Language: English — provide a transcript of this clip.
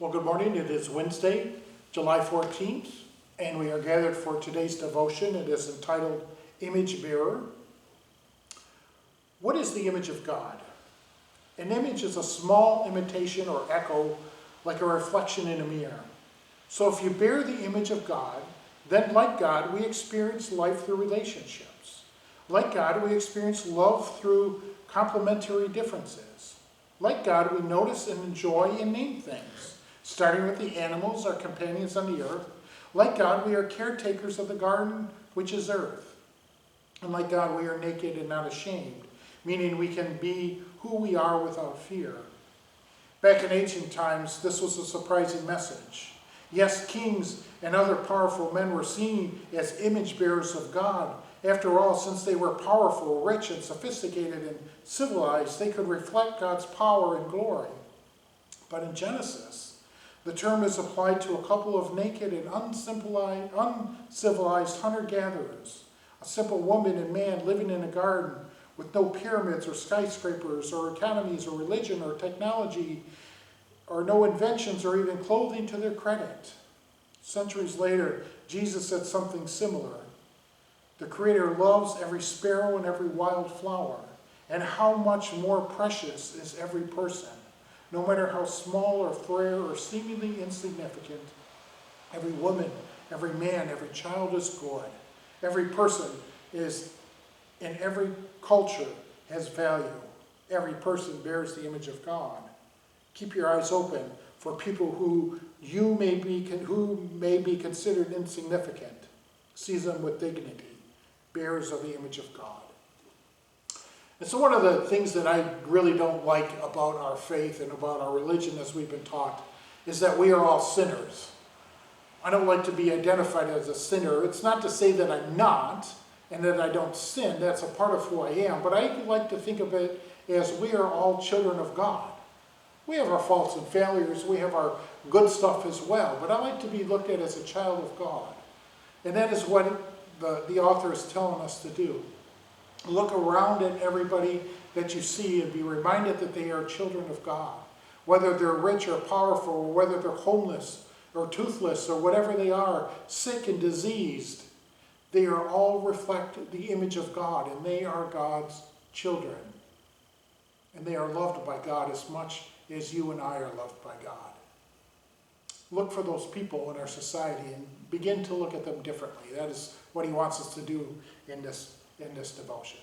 Well, good morning. It is Wednesday, July 14th, and we are gathered for today's devotion. It is entitled Image Bearer. What is the image of God? An image is a small imitation or echo, like a reflection in a mirror. So if you bear the image of God, then like God, we experience life through relationships. Like God, we experience love through complementary differences. Like God, we notice and enjoy and name things, starting with the animals, our companions on the earth. Like God, we are caretakers of the garden, which is earth. And like God, we are naked and not ashamed, meaning we can be who we are without fear. Back in ancient times, this was a surprising message. Yes, kings and other powerful men were seen as image bearers of God. After all, since they were powerful, rich, and sophisticated and civilized, they could reflect God's power and glory. But in Genesis, the term is applied to a couple of naked and uncivilized hunter-gatherers, a simple woman and man living in a garden with no pyramids or skyscrapers or economies or religion or technology or no inventions or even clothing to their credit. Centuries later, Jesus said something similar. The Creator loves every sparrow and every wild flower, and how much more precious is every person. No matter how small or frail or seemingly insignificant, every woman, every man, every child is good. Every person is, in every culture, has value. Every person bears the image of God. Keep your eyes open for people who may be considered insignificant. Seize them with dignity, bearers of the image of God. And so one of the things that I really don't like about our faith and about our religion as we've been taught is that we are all sinners. I don't like to be identified as a sinner. It's not to say that I'm not and that I don't sin. That's a part of who I am. But I like to think of it as we are all children of God. We have our faults and failures. We have our good stuff as well. But I like to be looked at as a child of God. And that is what the author is telling us to do. Look around at everybody that you see and be reminded that they are children of God. Whether they're rich or powerful, or whether they're homeless or toothless or whatever they are, sick and diseased, they are all reflect the image of God, and they are God's children. And they are loved by God as much as you and I are loved by God. Look for those people in our society and begin to look at them differently. That is what he wants us to do in this devotion.